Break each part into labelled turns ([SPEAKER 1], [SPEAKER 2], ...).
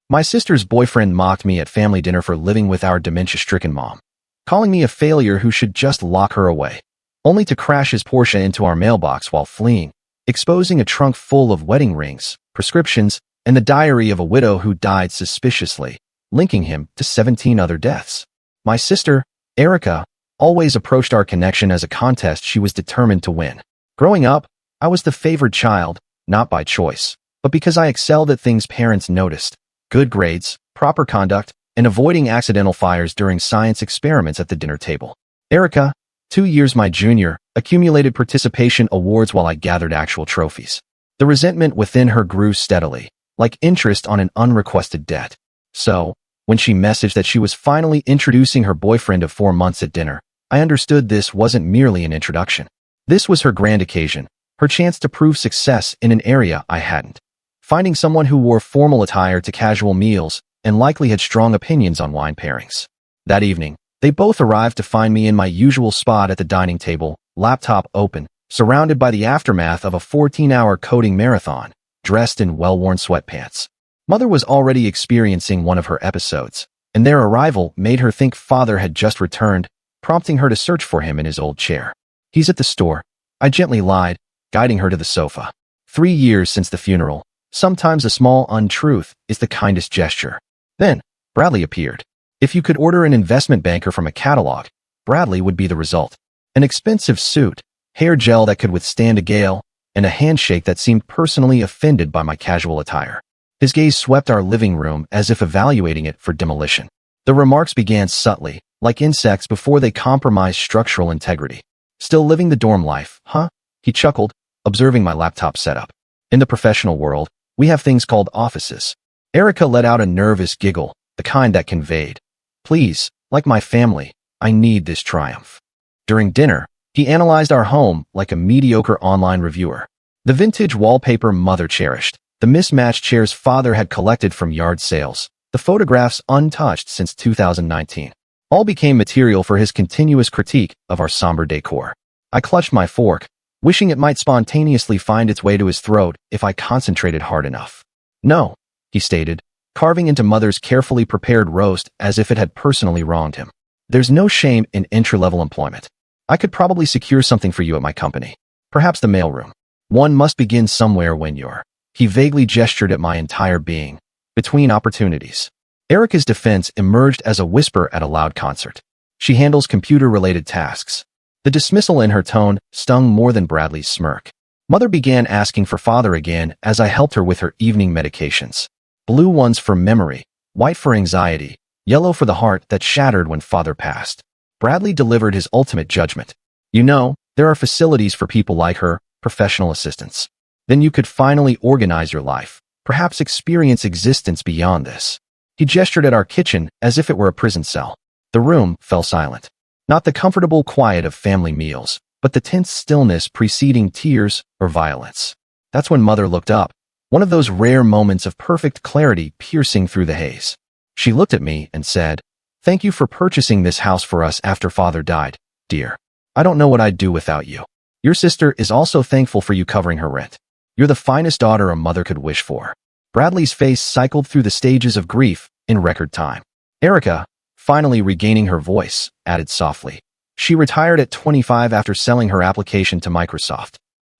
[SPEAKER 1] My sister's boyfriend mocked me at family dinner for living with our dementia-stricken mom, calling me a failure who should just lock her away, only to crash his Porsche into our mailbox while fleeing, exposing a trunk full of wedding rings, prescriptions, and the diary of a widow who died suspiciously, linking him to 17 other deaths. My sister, Erica, always approached our connection as a contest she was determined to win. Growing up, I was the favored child, not by choice, but because I excelled at things parents noticed: good grades, proper conduct, and avoiding accidental fires during science experiments at the dinner table. Erica, 2 years my junior, accumulated participation awards while I gathered actual trophies. The resentment within her grew steadily, like interest on an unrequested debt. So, when she messaged that she was finally introducing her boyfriend of 4 months at dinner, I understood this wasn't merely an introduction. This was her grand occasion, her chance to prove success in an area I hadn't. Finding someone who wore formal attire to casual meals and likely had strong opinions on wine pairings. That evening, they both arrived to find me in my usual spot at the dining table, laptop open, surrounded by the aftermath of a 14-hour coding marathon, dressed in well-worn sweatpants. Mother was already experiencing one of her episodes, and their arrival made her think father had just returned, prompting her to search for him in his old chair. "He's at the store," I gently lied, guiding her to the sofa. 3 years since the funeral. Sometimes a small untruth is the kindest gesture. Then, Bradley appeared. If you could order an investment banker from a catalog, Bradley would be the result. An expensive suit, hair gel that could withstand a gale, and a handshake that seemed personally offended by my casual attire. His gaze swept our living room as if evaluating it for demolition. The remarks began subtly, like insects before they compromised structural integrity. "Still living the dorm life, huh?" He chuckled, observing my laptop setup. "In the professional world, we have things called offices." Erica let out a nervous giggle, the kind that conveyed, "Please, like my family, I need this triumph." During dinner, he analyzed our home like a mediocre online reviewer. The vintage wallpaper mother cherished, the mismatched chairs father had collected from yard sales, the photographs untouched since 2019, all became material for his continuous critique of our somber decor. I clutched my fork, wishing it might spontaneously find its way to his throat if I concentrated hard enough. "No," he stated, carving into mother's carefully prepared roast as if it had personally wronged him. "There's no shame in entry-level employment. I could probably secure something for you at my company. Perhaps the mailroom. One must begin somewhere when you're—" He vaguely gestured at my entire being, between opportunities. Erica's defense emerged as a whisper at a loud concert. "She handles computer-related tasks." The dismissal in her tone stung more than Bradley's smirk. Mother began asking for father again as I helped her with her evening medications. Blue ones for memory, white for anxiety, yellow for the heart that shattered when father passed. Bradley delivered his ultimate judgment. "You know, there are facilities for people like her, professional assistants. Then you could finally organize your life, perhaps experience existence beyond this." He gestured at our kitchen as if it were a prison cell. The room fell silent. Not the comfortable quiet of family meals, but the tense stillness preceding tears or violence. That's when Mother looked up, one of those rare moments of perfect clarity piercing through the haze. She looked at me and said, "Thank you for purchasing this house for us after father died, dear. I don't know what I'd do without you. Your sister is also thankful for you covering her rent. You're the finest daughter a mother could wish for." Bradley's face cycled through the stages of grief in record time. Erica, finally regaining her voice, added softly, "She retired at 25 after selling her application to Microsoft."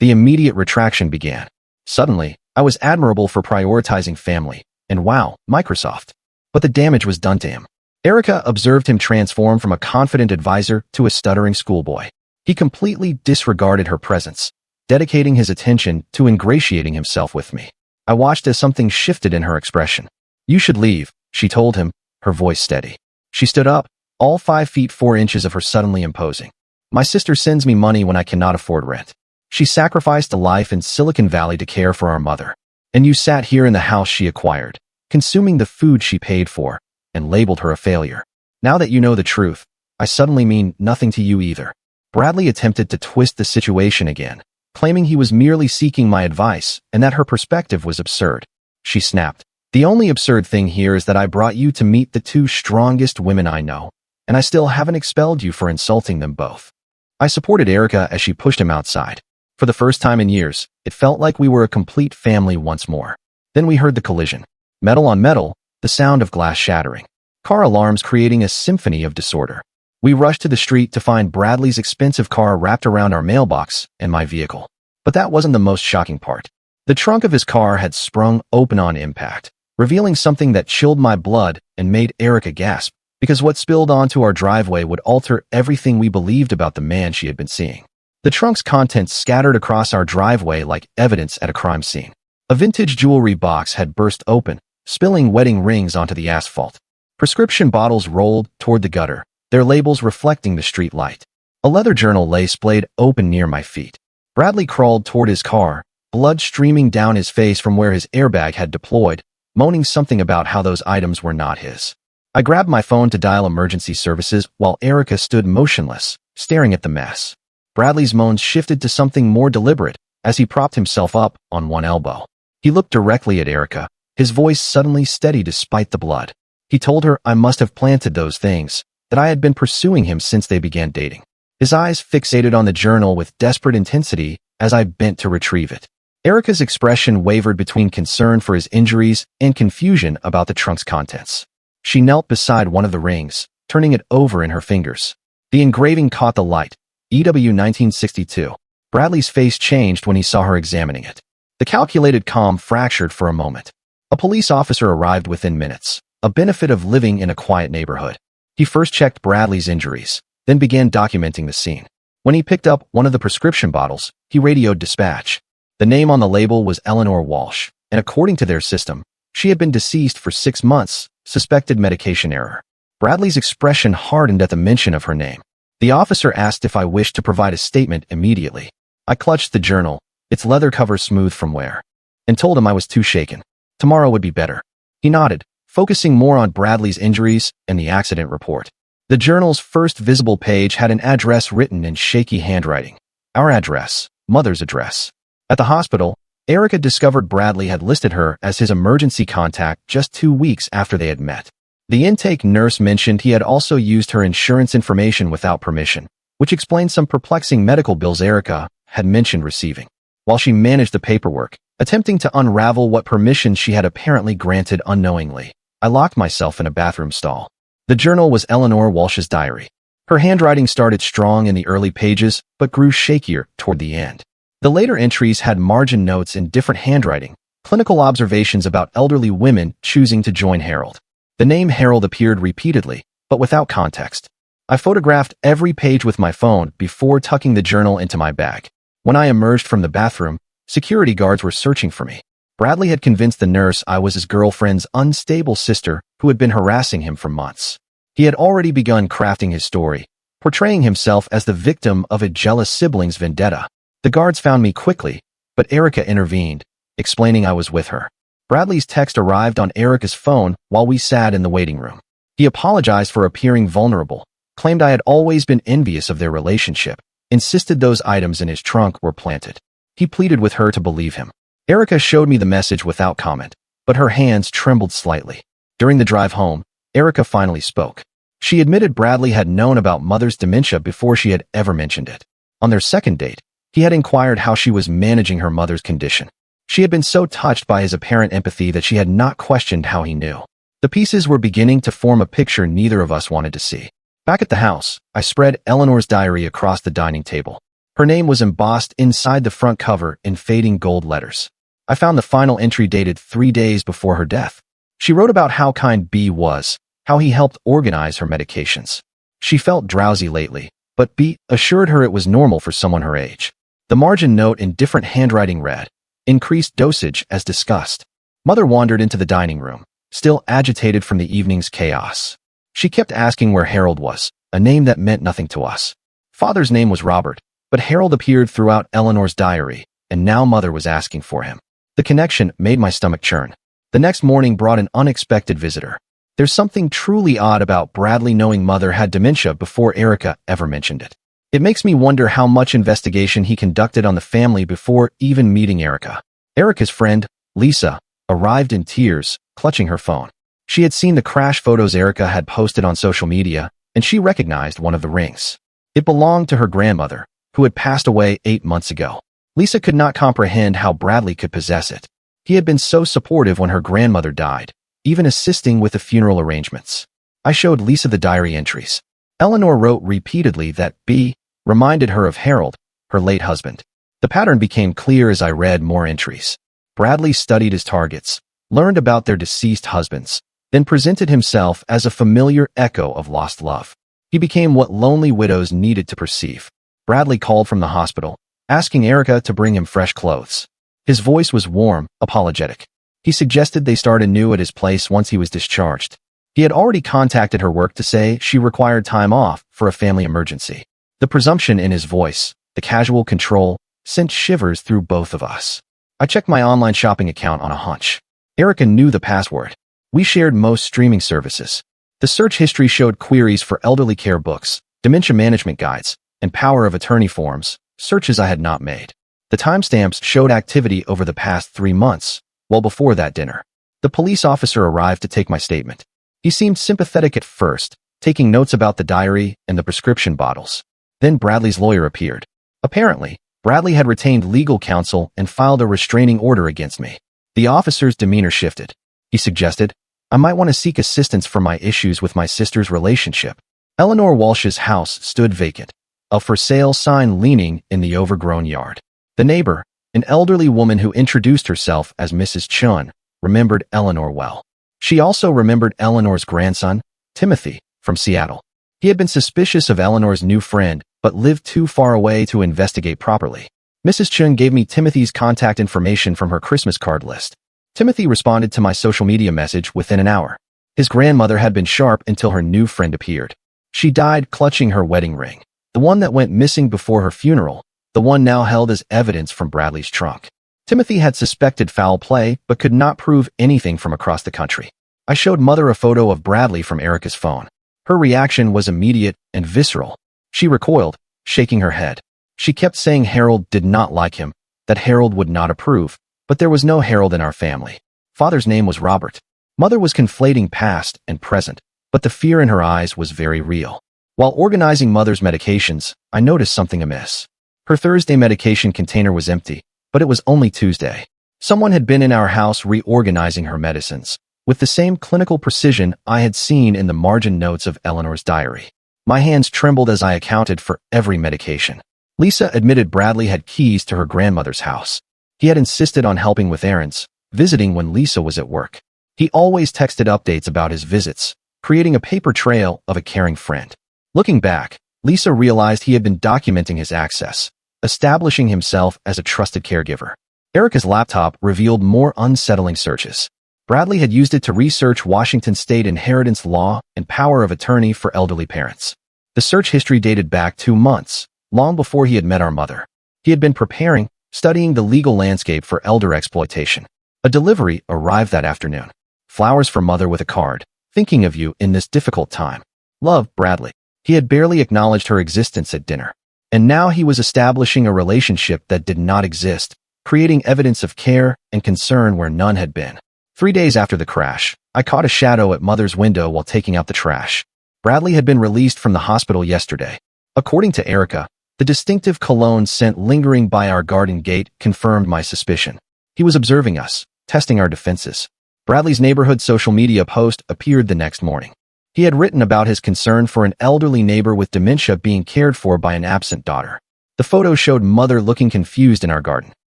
[SPEAKER 1] The immediate retraction began. Suddenly, I was admirable for prioritizing family, and wow, Microsoft. But the damage was done to him. Erica observed him transform from a confident advisor to a stuttering schoolboy. He completely disregarded her presence, dedicating his attention to ingratiating himself with me. I watched as something shifted in her expression. "You should leave," she told him, her voice steady. She stood up, all 5 feet 4 inches of her suddenly imposing. "My sister sends me money when I cannot afford rent. She sacrificed a life in Silicon Valley to care for our mother. And you sat here in the house she acquired, consuming the food she paid for, and labeled her a failure. Now that you know the truth, I suddenly mean nothing to you either." Bradley attempted to twist the situation again, claiming he was merely seeking my advice and that her perspective was absurd. She snapped, "The only absurd thing here is that I brought you to meet the 2 strongest women I know, and I still haven't expelled you for insulting them both." I supported Erica as she pushed him outside. For the first time in years, it felt like we were a complete family once more. Then we heard the collision. Metal on metal, the sound of glass shattering, car alarms creating a symphony of disorder. We rushed to the street to find Bradley's expensive car wrapped around our mailbox and my vehicle. But that wasn't the most shocking part. The trunk of his car had sprung open on impact, revealing something that chilled my blood and made Erica gasp, because what spilled onto our driveway would alter everything we believed about the man she had been seeing. The trunk's contents scattered across our driveway like evidence at a crime scene. A vintage jewelry box had burst open, spilling wedding rings onto the asphalt. Prescription bottles rolled toward the gutter, their labels reflecting the street light. A leather journal lay splayed open near my feet. Bradley crawled toward his car, blood streaming down his face from where his airbag had deployed, moaning something about how those items were not his. I grabbed my phone to dial emergency services while Erica stood motionless, staring at the mess. Bradley's moans shifted to something more deliberate as he propped himself up on one elbow. He looked directly at Erica, his voice suddenly steady despite the blood. He told her I must have planted those things, that I had been pursuing him since they began dating. His eyes fixated on the journal with desperate intensity as I bent to retrieve it. Erica's expression wavered between concern for his injuries and confusion about the trunk's contents. She knelt beside one of the rings, turning it over in her fingers. The engraving caught the light. EW 1962. Bradley's face changed when he saw her examining it. The calculated calm fractured for a moment. A police officer arrived within minutes, a benefit of living in a quiet neighborhood. He first checked Bradley's injuries, then began documenting the scene. When he picked up one of the prescription bottles, he radioed dispatch. The name on the label was Eleanor Walsh, and according to their system, she had been deceased for 6 months, suspected medication error. Bradley's expression hardened at the mention of her name. The officer asked if I wished to provide a statement immediately. I clutched the journal, its leather cover smooth from wear, and told him I was too shaken. Tomorrow would be better. He nodded, focusing more on Bradley's injuries and the accident report. The journal's first visible page had an address written in shaky handwriting. Our address, Mother's address. At the hospital, Erica discovered Bradley had listed her as his emergency contact just 2 weeks after they had met. The intake nurse mentioned he had also used her insurance information without permission, which explained some perplexing medical bills Erica had mentioned receiving. While she managed the paperwork, attempting to unravel what permission she had apparently granted unknowingly, I locked myself in a bathroom stall. The journal was Eleanor Walsh's diary. Her handwriting started strong in the early pages, but grew shakier toward the end. The later entries had margin notes in different handwriting, clinical observations about elderly women choosing to join Harold. The name Harold appeared repeatedly, but without context. I photographed every page with my phone before tucking the journal into my bag. When I emerged from the bathroom, security guards were searching for me. Bradley had convinced the nurse I was his girlfriend's unstable sister who had been harassing him for months. He had already begun crafting his story, portraying himself as the victim of a jealous sibling's vendetta. The guards found me quickly, but Erica intervened, explaining I was with her. Bradley's text arrived on Erica's phone while we sat in the waiting room. He apologized for appearing vulnerable, claimed I had always been envious of their relationship, insisted those items in his trunk were planted. He pleaded with her to believe him. Erica showed me the message without comment, but her hands trembled slightly. During the drive home, Erica finally spoke. She admitted Bradley had known about Mother's dementia before she had ever mentioned it. On their second date, he had inquired how she was managing her mother's condition. She had been so touched by his apparent empathy that she had not questioned how he knew. The pieces were beginning to form a picture neither of us wanted to see. Back at the house, I spread Eleanor's diary across the dining table. Her name was embossed inside the front cover in fading gold letters. I found the final entry dated 3 days before her death. She wrote about how kind B was, how he helped organize her medications. She felt drowsy lately, but B assured her it was normal for someone her age. The margin note in different handwriting read, "Increased dosage as discussed." Mother wandered into the dining room, still agitated from the evening's chaos. She kept asking where Harold was, a name that meant nothing to us. Father's name was Robert, but Harold appeared throughout Eleanor's diary, and now Mother was asking for him. The connection made my stomach churn. The next morning brought an unexpected visitor. There's something truly odd about Bradley knowing Mother had dementia before Erica ever mentioned it. It makes me wonder how much investigation he conducted on the family before even meeting Erica. Erica's friend, Lisa, arrived in tears, clutching her phone. She had seen the crash photos Erica had posted on social media, and she recognized one of the rings. It belonged to her grandmother, who had passed away 8 months ago. Lisa could not comprehend how Bradley could possess it. He had been so supportive when her grandmother died, even assisting with the funeral arrangements. I showed Lisa the diary entries. Eleanor wrote repeatedly that B reminded her of Harold, her late husband. The pattern became clear as I read more entries. Bradley studied his targets, learned about their deceased husbands, then presented himself as a familiar echo of lost love. He became what lonely widows needed to perceive. Bradley called from the hospital, asking Erica to bring him fresh clothes. His voice was warm, apologetic. He suggested they start anew at his place once he was discharged. He had already contacted her work to say she required time off for a family emergency. The presumption in his voice, the casual control, sent shivers through both of us. I checked my online shopping account on a hunch. Erica knew the password. We shared most streaming services. The search history showed queries for elderly care books, dementia management guides, and power of attorney forms, searches I had not made. The timestamps showed activity over the past 3 months, well before that dinner. The police officer arrived to take my statement. He seemed sympathetic at first, taking notes about the diary and the prescription bottles. Then Bradley's lawyer appeared. Apparently, Bradley had retained legal counsel and filed a restraining order against me. The officer's demeanor shifted. He suggested, I might want to seek assistance for my issues with my sister's relationship. Eleanor Walsh's house stood vacant, a for sale sign leaning in the overgrown yard. The neighbor, an elderly woman who introduced herself as Mrs. Chun, remembered Eleanor well. She also remembered Eleanor's grandson, Timothy, from Seattle. He had been suspicious of Eleanor's new friend, but lived too far away to investigate properly. Mrs. Chun gave me Timothy's contact information from her Christmas card list. Timothy responded to my social media message within an hour. His grandmother had been sharp until her new friend appeared. She died clutching her wedding ring, the one that went missing before her funeral, the one now held as evidence from Bradley's trunk. Timothy had suspected foul play but could not prove anything from across the country. I showed Mother a photo of Bradley from Erica's phone. Her reaction was immediate and visceral. She recoiled, shaking her head. She kept saying Harold did not like him, that Harold would not approve, but there was no Harold in our family. Father's name was Robert. Mother was conflating past and present, but the fear in her eyes was very real. While organizing Mother's medications, I noticed something amiss. Her Thursday medication container was empty, but it was only Tuesday. Someone had been in our house reorganizing her medicines, with the same clinical precision I had seen in the margin notes of Eleanor's diary. My hands trembled as I accounted for every medication. Lisa admitted Bradley had keys to her grandmother's house. He had insisted on helping with errands, visiting when Lisa was at work. He always texted updates about his visits, creating a paper trail of a caring friend. Looking back, Lisa realized he had been documenting his access, establishing himself as a trusted caregiver. Erica's laptop revealed more unsettling searches. Bradley had used it to research Washington state inheritance law and power of attorney for elderly parents. The search history dated back 2 months, long before he had met our mother. He had been preparing, studying the legal landscape for elder exploitation. A delivery arrived that afternoon. Flowers for Mother with a card, thinking of you in this difficult time. Love, Bradley. He had barely acknowledged her existence at dinner. And now he was establishing a relationship that did not exist, creating evidence of care and concern where none had been. 3 days after the crash, I caught a shadow at Mother's window while taking out the trash. Bradley had been released from the hospital yesterday. According to Erica, the distinctive cologne scent lingering by our garden gate confirmed my suspicion. He was observing us, testing our defenses. Bradley's neighborhood social media post appeared the next morning. He had written about his concern for an elderly neighbor with dementia being cared for by an absent daughter. The photo showed Mother looking confused in our garden.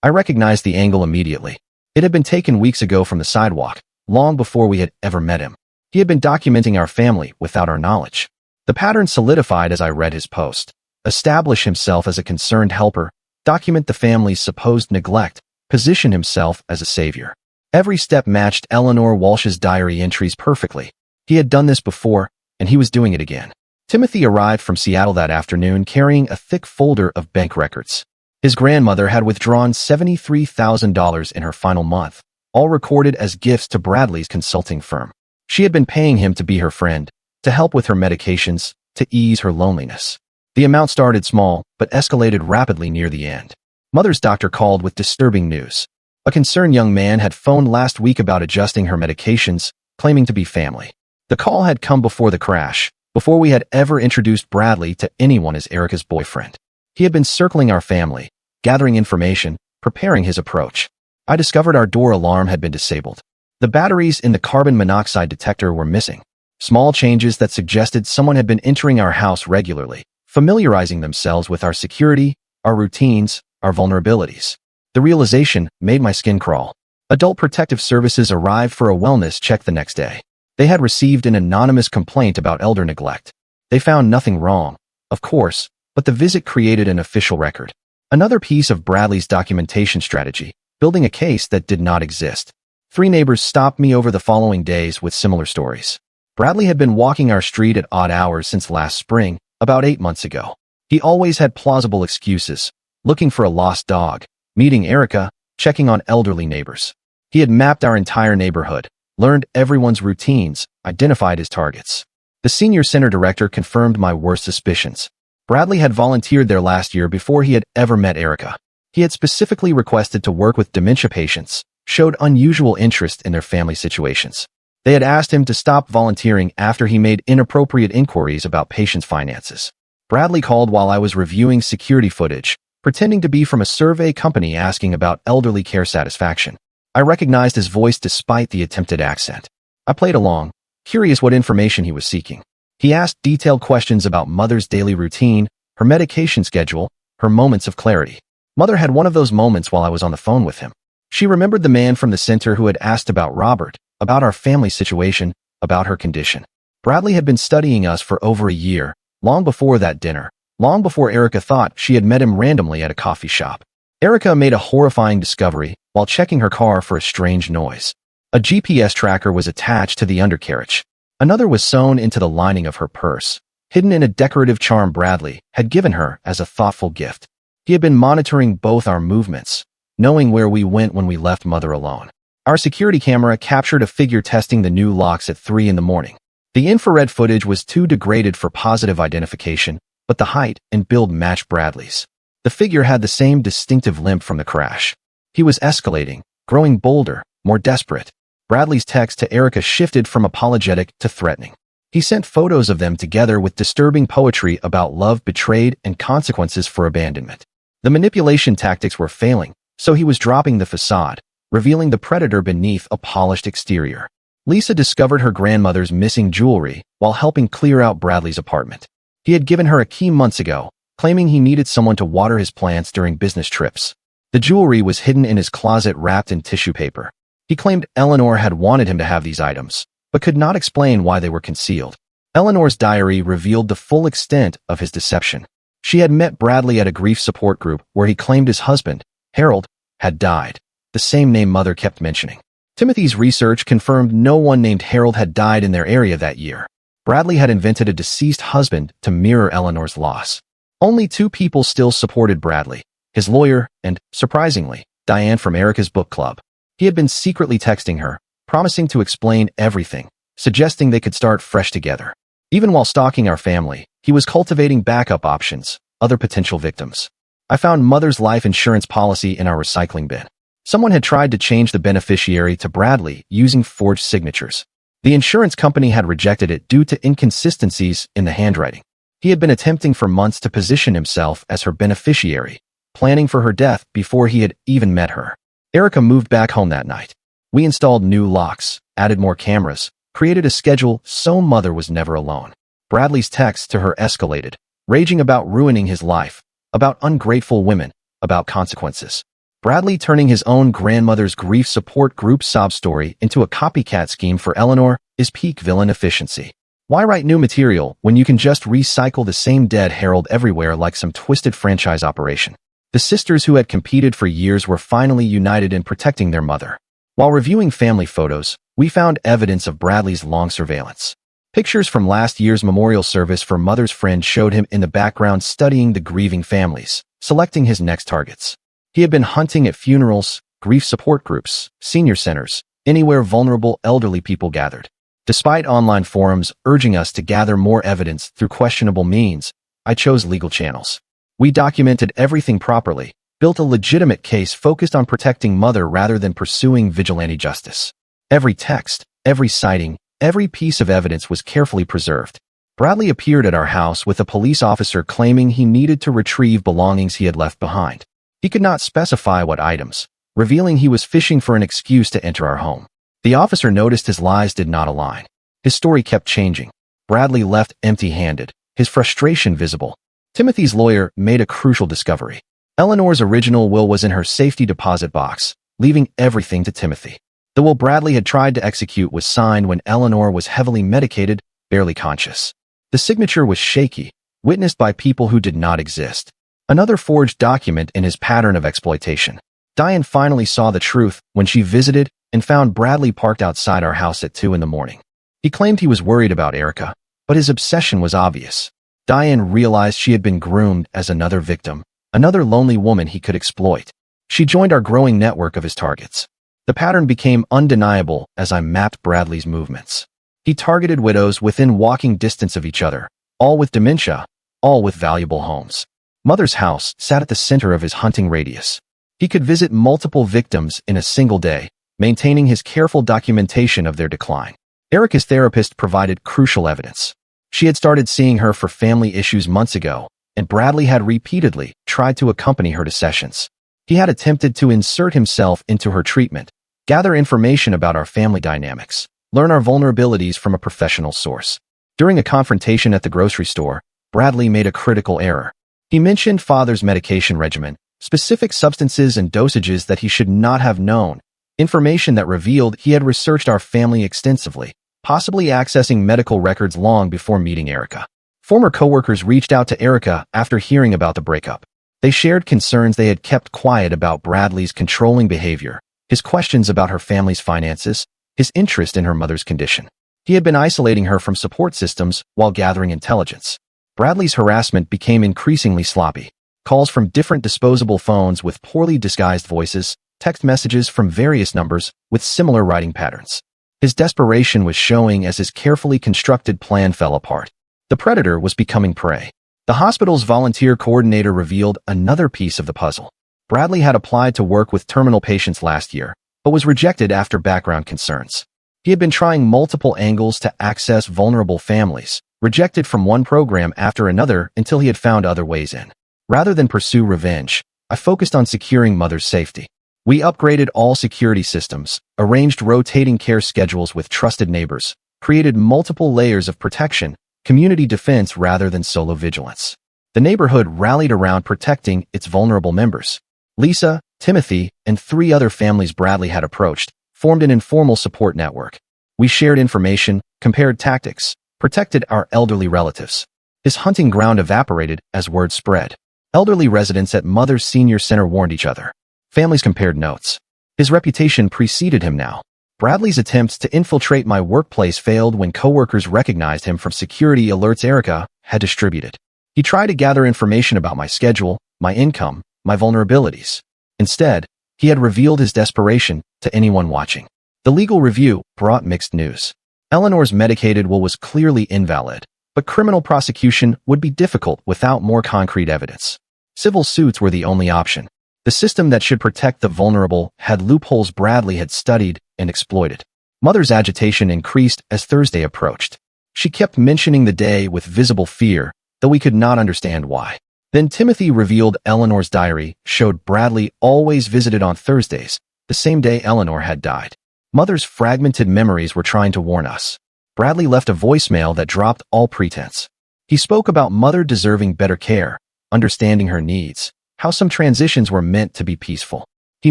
[SPEAKER 1] I recognized the angle immediately. It had been taken weeks ago from the sidewalk, long before we had ever met him. He had been documenting our family without our knowledge. The pattern solidified as I read his post. Establish himself as a concerned helper, document the family's supposed neglect, position himself as a savior. Every step matched Eleanor Walsh's diary entries perfectly. He had done this before, and he was doing it again. Timothy arrived from Seattle that afternoon carrying a thick folder of bank records. His grandmother had withdrawn $73,000 in her final month, all recorded as gifts to Bradley's consulting firm. She had been paying him to be her friend, to help with her medications, to ease her loneliness. The amount started small, but escalated rapidly near the end. Mother's doctor called with disturbing news. A concerned young man had phoned last week about adjusting her medications, claiming to be family. The call had come before the crash, before we had ever introduced Bradley to anyone as Erica's boyfriend. He had been circling our family, gathering information, preparing his approach. I discovered our door alarm had been disabled. The batteries in the carbon monoxide detector were missing. Small changes that suggested someone had been entering our house regularly, familiarizing themselves with our security, our routines, our vulnerabilities. The realization made my skin crawl. Adult Protective Services arrived for a wellness check the next day. They had received an anonymous complaint about elder neglect. They found nothing wrong, of course, but the visit created an official record. Another piece of Bradley's documentation strategy, building a case that did not exist. 3 neighbors stopped me over the following days with similar stories. Bradley had been walking our street at odd hours since last spring, about 8 months ago. He always had plausible excuses, looking for a lost dog, meeting Erica, checking on elderly neighbors. He had mapped our entire neighborhood, learned everyone's routines, identified his targets. The senior center director confirmed my worst suspicions. Bradley had volunteered there last year before he had ever met Erica. He had specifically requested to work with dementia patients, showed unusual interest in their family situations. They had asked him to stop volunteering after he made inappropriate inquiries about patients' finances. Bradley called while I was reviewing security footage, pretending to be from a survey company asking about elderly care satisfaction. I recognized his voice despite the attempted accent. I played along, curious what information he was seeking. He asked detailed questions about Mother's daily routine, her medication schedule, her moments of clarity. Mother had one of those moments while I was on the phone with him. She remembered the man from the center who had asked about Robert, about our family situation, about her condition. Bradley had been studying us for over a year, long before that dinner, long before Erica thought she had met him randomly at a coffee shop. Erica made a horrifying discovery while checking her car for a strange noise. A GPS tracker was attached to the undercarriage. Another was sewn into the lining of her purse, hidden in a decorative charm Bradley had given her as a thoughtful gift. He had been monitoring both our movements, knowing where we went when we left Mother alone. Our security camera captured a figure testing the new locks at 3 in the morning. The infrared footage was too degraded for positive identification, but the height and build matched Bradley's. The figure had the same distinctive limp from the crash. He was escalating, growing bolder, more desperate. Bradley's text to Erica shifted from apologetic to threatening. He sent photos of them together with disturbing poetry about love betrayed and consequences for abandonment. The manipulation tactics were failing, so he was dropping the facade, revealing the predator beneath a polished exterior. Lisa discovered her grandmother's missing jewelry while helping clear out Bradley's apartment. He had given her a key months ago, claiming he needed someone to water his plants during business trips. The jewelry was hidden in his closet wrapped in tissue paper. He claimed Eleanor had wanted him to have these items, but could not explain why they were concealed. Eleanor's diary revealed the full extent of his deception. She had met Bradley at a grief support group where he claimed his husband, Harold, had died, the same name Mother kept mentioning. Timothy's research confirmed no one named Harold had died in their area that year. Bradley had invented a deceased husband to mirror Eleanor's loss. Only 2 people still supported Bradley, his lawyer and, surprisingly, Diane from Erica's book club. He had been secretly texting her, promising to explain everything, suggesting they could start fresh together. Even while stalking our family, he was cultivating backup options, other potential victims. I found Mother's life insurance policy in our recycling bin. Someone had tried to change the beneficiary to Bradley using forged signatures. The insurance company had rejected it due to inconsistencies in the handwriting. He had been attempting for months to position himself as her beneficiary, planning for her death before he had even met her. Erica moved back home that night. We installed new locks, added more cameras, created a schedule so Mother was never alone. Bradley's texts to her escalated, raging about ruining his life, about ungrateful women, about consequences. Bradley turning his own grandmother's grief support group sob story into a copycat scheme for Eleanor is peak villain efficiency. Why write new material when you can just recycle the same dead Harold everywhere like some twisted franchise operation? The sisters who had competed for years were finally united in protecting their mother. While reviewing family photos, we found evidence of Bradley's long surveillance. Pictures from last year's memorial service for Mother's friend showed him in the background studying the grieving families, selecting his next targets. He had been hunting at funerals, grief support groups, senior centers, anywhere vulnerable elderly people gathered. Despite online forums urging us to gather more evidence through questionable means, I chose legal channels. We documented everything properly, built a legitimate case focused on protecting Mother rather than pursuing vigilante justice. Every text, every sighting, every piece of evidence was carefully preserved. Bradley appeared at our house with a police officer claiming he needed to retrieve belongings he had left behind. He could not specify what items, revealing he was fishing for an excuse to enter our home. The officer noticed his lies did not align. His story kept changing. Bradley left empty-handed, his frustration visible. Timothy's lawyer made a crucial discovery. Eleanor's original will was in her safety deposit box, leaving everything to Timothy. The will Bradley had tried to execute was signed when Eleanor was heavily medicated, barely conscious. The signature was shaky, witnessed by people who did not exist. Another forged document in his pattern of exploitation. Diane finally saw the truth when she visited and found Bradley parked outside our house at 2 in the morning. He claimed he was worried about Erica, but his obsession was obvious. Diane realized she had been groomed as another victim, another lonely woman he could exploit. She joined our growing network of his targets. The pattern became undeniable as I mapped Bradley's movements. He targeted widows within walking distance of each other, all with dementia, all with valuable homes. Mother's house sat at the center of his hunting radius. He could visit multiple victims in a single day, maintaining his careful documentation of their decline. Erica's therapist provided crucial evidence. She had started seeing her for family issues months ago, and Bradley had repeatedly tried to accompany her to sessions. He had attempted to insert himself into her treatment, gather information about our family dynamics, learn our vulnerabilities from a professional source. During a confrontation at the grocery store, Bradley made a critical error. He mentioned father's medication regimen, specific substances and dosages that he should not have known, information that revealed he had researched our family extensively, possibly accessing medical records long before meeting Erica. Former coworkers reached out to Erica after hearing about the breakup. They shared concerns they had kept quiet about Bradley's controlling behavior, his questions about her family's finances, his interest in her mother's condition. He had been isolating her from support systems while gathering intelligence. Bradley's harassment became increasingly sloppy. Calls from different disposable phones with poorly disguised voices, text messages from various numbers with similar writing patterns. His desperation was showing as his carefully constructed plan fell apart. The predator was becoming prey. The hospital's volunteer coordinator revealed another piece of the puzzle. Bradley had applied to work with terminal patients last year, but was rejected after background concerns. He had been trying multiple angles to access vulnerable families, rejected from one program after another until he had found other ways in. Rather than pursue revenge, I focused on securing mother's safety. We upgraded all security systems, arranged rotating care schedules with trusted neighbors, created multiple layers of protection, community defense rather than solo vigilance. The neighborhood rallied around protecting its vulnerable members. Lisa, Timothy, and 3 other families Bradley had approached formed an informal support network. We shared information, compared tactics, protected our elderly relatives. His hunting ground evaporated as word spread. Elderly residents at Mother's Senior Center warned each other. Families compared notes. His reputation preceded him now. Bradley's attempts to infiltrate my workplace failed when coworkers recognized him from security alerts Erica had distributed. He tried to gather information about my schedule, my income, my vulnerabilities. Instead, he had revealed his desperation to anyone watching. The legal review brought mixed news. Eleanor's medicated will was clearly invalid, but criminal prosecution would be difficult without more concrete evidence. Civil suits were the only option. The system that should protect the vulnerable had loopholes Bradley had studied and exploited. Mother's agitation increased as Thursday approached. She kept mentioning the day with visible fear, though we could not understand why. Then Timothy revealed Eleanor's diary showed Bradley always visited on Thursdays, the same day Eleanor had died. Mother's fragmented memories were trying to warn us. Bradley left a voicemail that dropped all pretense. He spoke about Mother deserving better care, understanding her needs, how some transitions were meant to be peaceful. He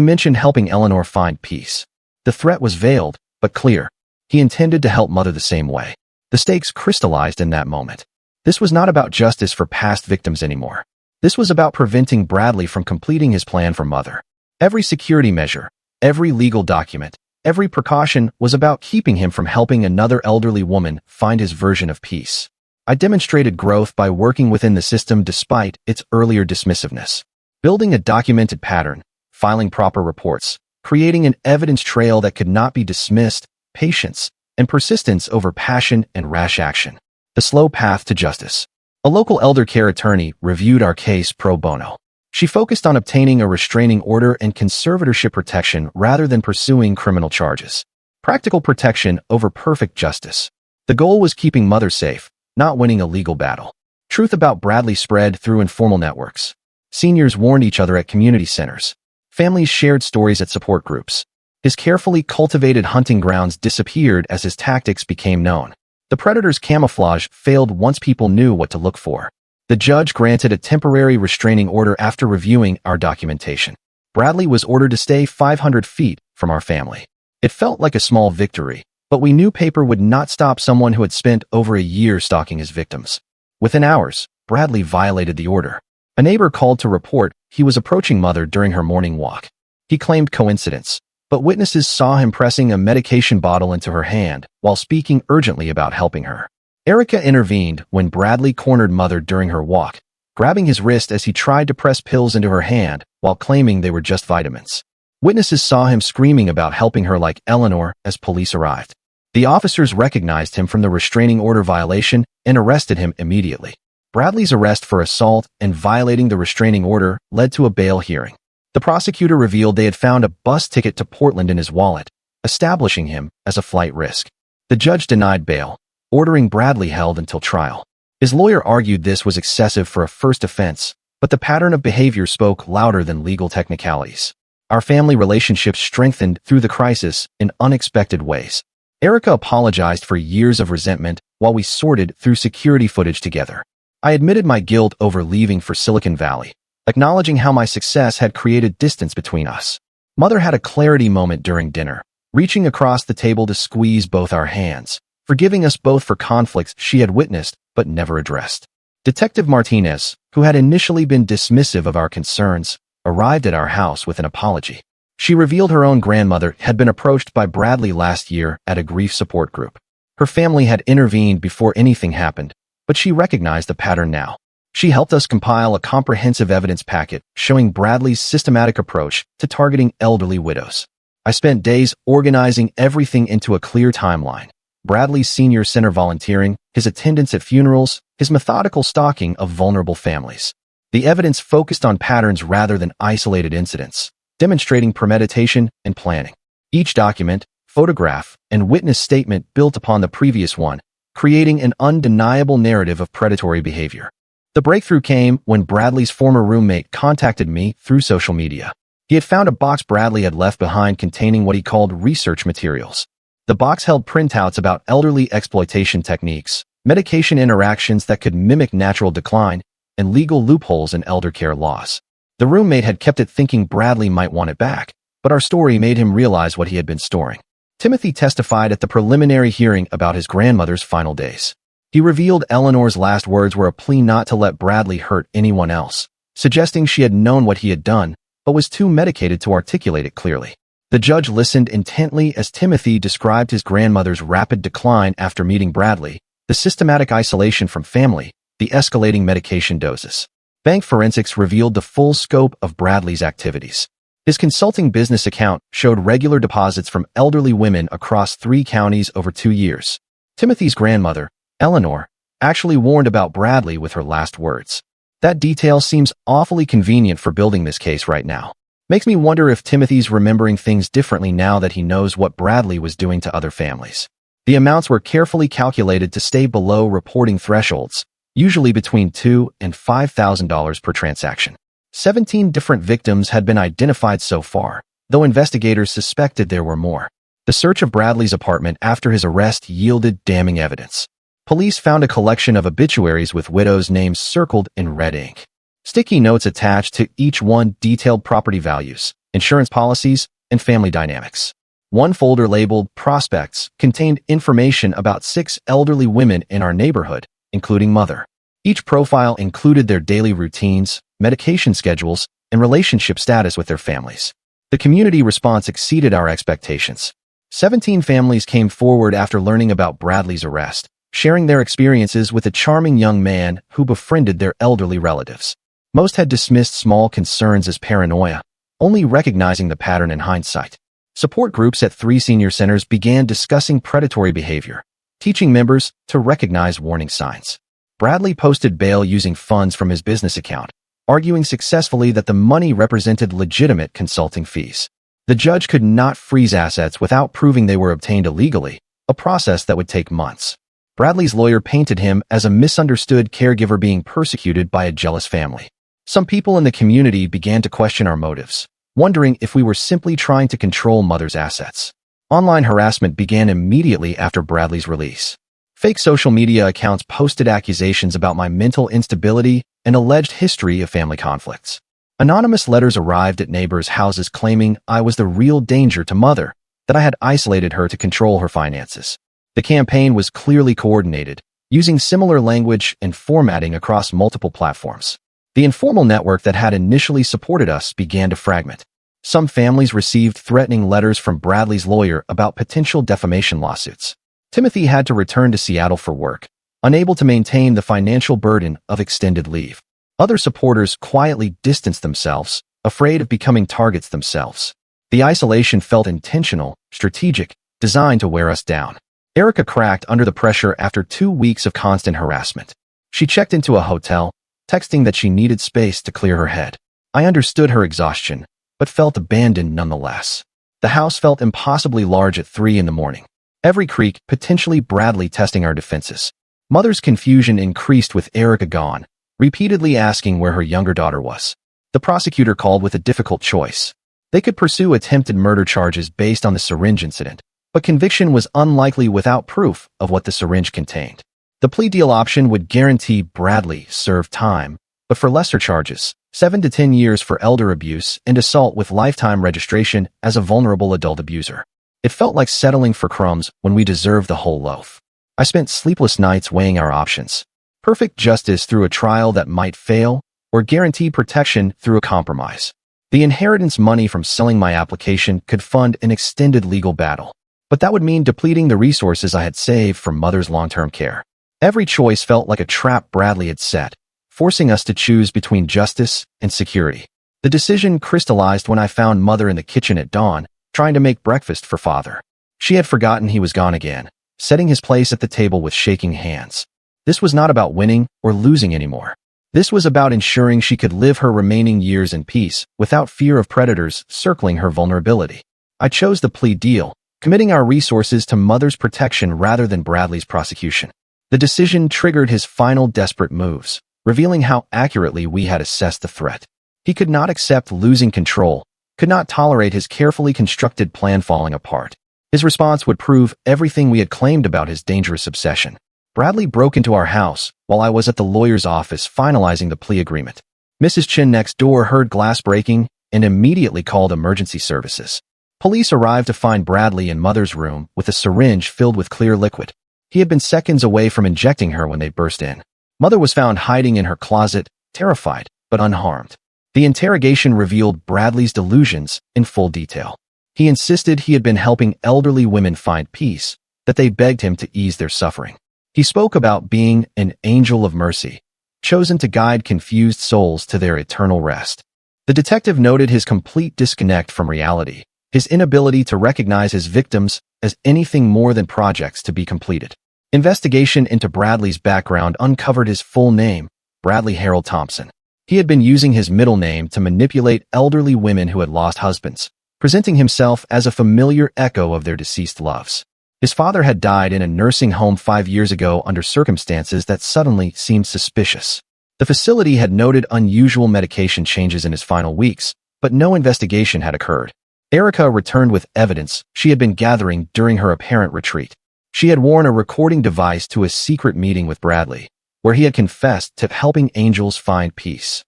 [SPEAKER 1] mentioned helping Eleanor find peace. The threat was veiled, but clear. He intended to help Mother the same way. The stakes crystallized in that moment. This was not about justice for past victims anymore. This was about preventing Bradley from completing his plan for Mother. Every security measure, every legal document, every precaution was about keeping him from helping another elderly woman find his version of peace. I demonstrated growth by working within the system despite its earlier dismissiveness. Building a documented pattern, filing proper reports, creating an evidence trail that could not be dismissed, patience, and persistence over passion and rash action. The slow path to justice. A local elder care attorney reviewed our case pro bono. She focused on obtaining a restraining order and conservatorship protection rather than pursuing criminal charges. Practical protection over perfect justice. The goal was keeping Mother safe, not winning a legal battle. Truth about Bradley spread through informal networks. Seniors warned each other at community centers. Families shared stories at support groups. His carefully cultivated hunting grounds disappeared as his tactics became known. The predator's camouflage failed once people knew what to look for. The judge granted a temporary restraining order after reviewing our documentation. Bradley was ordered to stay 500 feet from our family. It felt like a small victory, but we knew paper would not stop someone who had spent over a year stalking his victims. Within hours, Bradley violated the order. A neighbor called to report he was approaching Mother during her morning walk. He claimed coincidence, but witnesses saw him pressing a medication bottle into her hand while speaking urgently about helping her. Erica intervened when Bradley cornered Mother during her walk, grabbing his wrist as he tried to press pills into her hand while claiming they were just vitamins. Witnesses saw him screaming about helping her like Eleanor as police arrived. The officers recognized him from the restraining order violation and arrested him immediately. Bradley's arrest for assault and violating the restraining order led to a bail hearing. The prosecutor revealed they had found a bus ticket to Portland in his wallet, establishing him as a flight risk. The judge denied bail, ordering Bradley held until trial. His lawyer argued this was excessive for a first offense, but the pattern of behavior spoke louder than legal technicalities. Our family relationships strengthened through the crisis in unexpected ways. Erica apologized for years of resentment while we sorted through security footage together. I admitted my guilt over leaving for Silicon Valley, acknowledging how my success had created distance between us. Mother had a clarity moment during dinner, reaching across the table to squeeze both our hands, forgiving us both for conflicts she had witnessed but never addressed. Detective Martinez, who had initially been dismissive of our concerns, arrived at our house with an apology. She revealed her own grandmother had been approached by Bradley last year at a grief support group. Her family had intervened before anything happened, but she recognized the pattern now. She helped us compile a comprehensive evidence packet showing Bradley's systematic approach to targeting elderly widows. I spent days organizing everything into a clear timeline. Bradley's senior center volunteering, his attendance at funerals, his methodical stalking of vulnerable families. The evidence focused on patterns rather than isolated incidents, demonstrating premeditation and planning. Each document, photograph, and witness statement built upon the previous one, creating an undeniable narrative of predatory behavior. The breakthrough came when Bradley's former roommate contacted me through social media. He had found a box Bradley had left behind containing what he called research materials. The box held printouts about elderly exploitation techniques, medication interactions that could mimic natural decline, and legal loopholes in elder care laws. The roommate had kept it thinking Bradley might want it back, but our story made him realize what he had been storing. Timothy testified at the preliminary hearing about his grandmother's final days. He revealed Eleanor's last words were a plea not to let Bradley hurt anyone else, suggesting she had known what he had done, but was too medicated to articulate it clearly. The judge listened intently as Timothy described his grandmother's rapid decline after meeting Bradley, the systematic isolation from family, the escalating medication doses. Bank forensics revealed the full scope of Bradley's activities. His consulting business account showed regular deposits from elderly women across 3 counties over 2 years. Timothy's grandmother, Eleanor, actually warned about Bradley with her last words. That detail seems awfully convenient for building this case right now. Makes me wonder if Timothy's remembering things differently now that he knows what Bradley was doing to other families. The amounts were carefully calculated to stay below reporting thresholds, usually between $2,000 and $5,000 per transaction. 17 different victims had been identified so far, though investigators suspected there were more. The search of Bradley's apartment after his arrest yielded damning evidence. Police found a collection of obituaries with widows' names circled in red ink. Sticky notes attached to each one detailed property values, insurance policies, and family dynamics. One folder labeled Prospects contained information about 6 elderly women in our neighborhood, including Mother. Each profile included their daily routines, medication schedules, and relationship status with their families. The community response exceeded our expectations. 17 families came forward after learning about Bradley's arrest, sharing their experiences with a charming young man who befriended their elderly relatives. Most had dismissed small concerns as paranoia, only recognizing the pattern in hindsight. Support groups at 3 senior centers began discussing predatory behavior, teaching members to recognize warning signs. Bradley posted bail using funds from his business account, arguing successfully that the money represented legitimate consulting fees. The judge could not freeze assets without proving they were obtained illegally, a process that would take months. Bradley's lawyer painted him as a misunderstood caregiver being persecuted by a jealous family. Some people in the community began to question our motives, wondering if we were simply trying to control Mother's assets. Online harassment began immediately after Bradley's release. Fake social media accounts posted accusations about my mental instability and alleged history of family conflicts. Anonymous letters arrived at neighbors' houses claiming I was the real danger to Mother, that I had isolated her to control her finances. The campaign was clearly coordinated, using similar language and formatting across multiple platforms. The informal network that had initially supported us began to fragment. Some families received threatening letters from Bradley's lawyer about potential defamation lawsuits. Timothy had to return to Seattle for work, unable to maintain the financial burden of extended leave. Other supporters quietly distanced themselves, afraid of becoming targets themselves. The isolation felt intentional, strategic, designed to wear us down. Erica cracked under the pressure after 2 weeks of constant harassment. She checked into a hotel, texting that she needed space to clear her head. I understood her exhaustion, but felt abandoned nonetheless. The house felt impossibly large at 3 in the morning. Every creak, potentially Bradley testing our defenses. Mother's confusion increased with Erica gone, repeatedly asking where her younger daughter was. The prosecutor called with a difficult choice. They could pursue attempted murder charges based on the syringe incident, but conviction was unlikely without proof of what the syringe contained. The plea deal option would guarantee Bradley serve time, but for lesser charges, 7 to 10 years for elder abuse and assault with lifetime registration as a vulnerable adult abuser. It felt like settling for crumbs when we deserved the whole loaf. I spent sleepless nights weighing our options. Perfect justice through a trial that might fail, or guarantee protection through a compromise. The inheritance money from selling my application could fund an extended legal battle, but that would mean depleting the resources I had saved for Mother's long-term care. Every choice felt like a trap Bradley had set, forcing us to choose between justice and security. The decision crystallized when I found Mother in the kitchen at dawn, trying to make breakfast for Father. She had forgotten he was gone again, setting his place at the table with shaking hands. This was not about winning or losing anymore. This was about ensuring she could live her remaining years in peace without fear of predators circling her vulnerability. I chose the plea deal, committing our resources to Mother's protection rather than Bradley's prosecution. The decision triggered his final desperate moves, revealing how accurately we had assessed the threat. He could not accept losing control, could not tolerate his carefully constructed plan falling apart. His response would prove everything we had claimed about his dangerous obsession. Bradley broke into our house while I was at the lawyer's office finalizing the plea agreement. Mrs. Chin next door heard glass breaking and immediately called emergency services. Police arrived to find Bradley in Mother's room with a syringe filled with clear liquid. He had been seconds away from injecting her when they burst in. Mother was found hiding in her closet, terrified but unharmed. The interrogation revealed Bradley's delusions in full detail. He insisted he had been helping elderly women find peace, that they begged him to ease their suffering. He spoke about being an angel of mercy, chosen to guide confused souls to their eternal rest. The detective noted his complete disconnect from reality, his inability to recognize his victims as anything more than projects to be completed. Investigation into Bradley's background uncovered his full name, Bradley Harold Thompson. He had been using his middle name to manipulate elderly women who had lost husbands, presenting himself as a familiar echo of their deceased loves. His father had died in a nursing home 5 years ago under circumstances that suddenly seemed suspicious. The facility had noted unusual medication changes in his final weeks, but no investigation had occurred. Erica returned with evidence she had been gathering during her apparent retreat. She had worn a recording device to a secret meeting with Bradley, where he had confessed to helping angels find peace.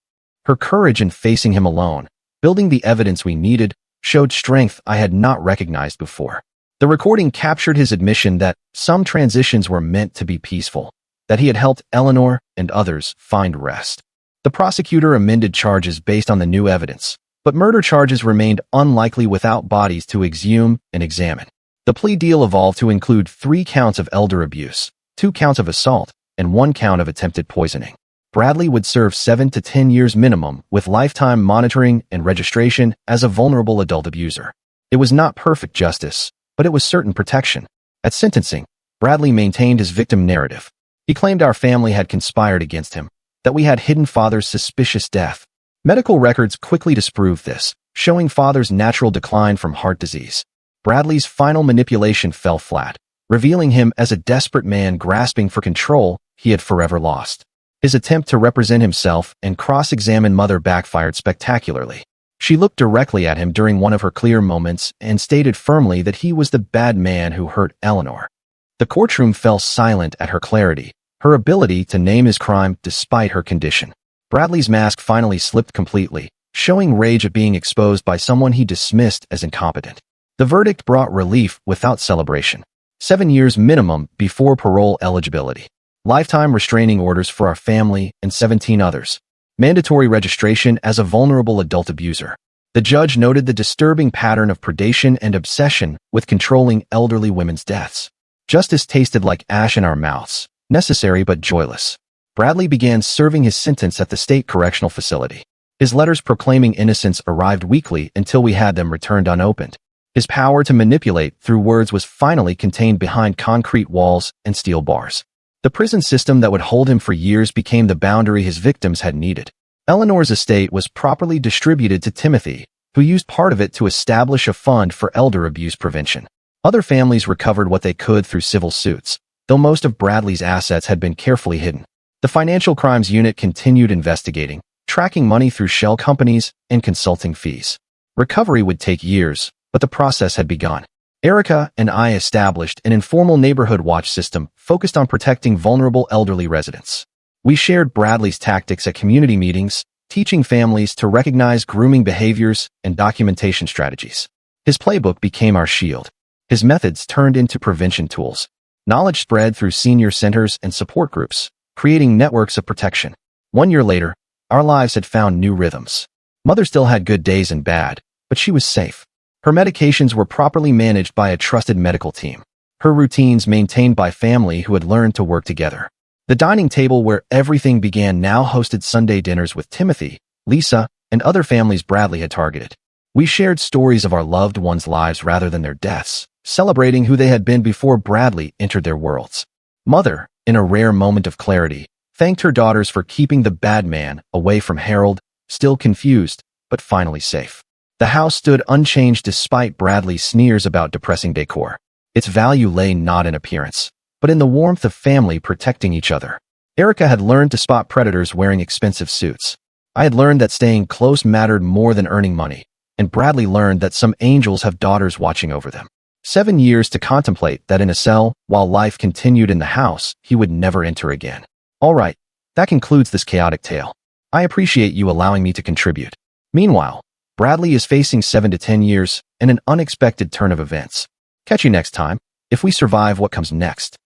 [SPEAKER 1] Her courage in facing him alone, building the evidence we needed, showed strength I had not recognized before. The recording captured his admission that some transitions were meant to be peaceful, that he had helped Eleanor and others find rest. The prosecutor amended charges based on the new evidence, but murder charges remained unlikely without bodies to exhume and examine. The plea deal evolved to include 3 counts of elder abuse, 2 counts of assault, and 1 count of attempted poisoning. Bradley would serve 7 to 10 years minimum with lifetime monitoring and registration as a vulnerable adult abuser. It was not perfect justice, but it was certain protection. At sentencing, Bradley maintained his victim narrative. He claimed our family had conspired against him, that we had hidden Father's suspicious death. Medical records quickly disproved this, showing Father's natural decline from heart disease. Bradley's final manipulation fell flat, revealing him as a desperate man grasping for control he had forever lost. His attempt to represent himself and cross-examine Mother backfired spectacularly. She looked directly at him during one of her clear moments and stated firmly that he was the bad man who hurt Eleanor. The courtroom fell silent at her clarity, her ability to name his crime despite her condition. Bradley's mask finally slipped completely, showing rage at being exposed by someone he dismissed as incompetent. The verdict brought relief without celebration. 7 years minimum before parole eligibility. Lifetime restraining orders for our family and 17 others. Mandatory registration as a vulnerable adult abuser. The judge noted the disturbing pattern of predation and obsession with controlling elderly women's deaths. Justice tasted like ash in our mouths, necessary but joyless. Bradley began serving his sentence at the state correctional facility. His letters proclaiming innocence arrived weekly until we had them returned unopened. His power to manipulate through words was finally contained behind concrete walls and steel bars. The prison system that would hold him for years became the boundary his victims had needed. Eleanor's estate was properly distributed to Timothy, who used part of it to establish a fund for elder abuse prevention. Other families recovered what they could through civil suits, though most of Bradley's assets had been carefully hidden. The Financial Crimes Unit continued investigating, tracking money through shell companies and consulting fees. Recovery would take years, but the process had begun. Erica and I established an informal neighborhood watch system focused on protecting vulnerable elderly residents. We shared Bradley's tactics at community meetings, teaching families to recognize grooming behaviors and documentation strategies. His playbook became our shield. His methods turned into prevention tools. Knowledge spread through senior centers and support groups, creating networks of protection. 1 year later, our lives had found new rhythms. Mother still had good days and bad, but she was safe. Her medications were properly managed by a trusted medical team. Her routines maintained by family who had learned to work together. The dining table where everything began now hosted Sunday dinners with Timothy, Lisa, and other families Bradley had targeted. We shared stories of our loved ones' lives rather than their deaths, celebrating who they had been before Bradley entered their worlds. Mother, in a rare moment of clarity, thanked her daughters for keeping the bad man away from Harold, still confused, but finally safe. The house stood unchanged despite Bradley's sneers about depressing decor. Its value lay not in appearance, but in the warmth of family protecting each other. Erica had learned to spot predators wearing expensive suits. I had learned that staying close mattered more than earning money, and Bradley learned that some angels have daughters watching over them. 7 years to contemplate that in a cell, while life continued in the house, he would never enter again. All right, that concludes this chaotic tale. I appreciate you allowing me to contribute. Meanwhile, Bradley is facing 7 to 10 years and an unexpected turn of events. Catch you next time, if we survive what comes next.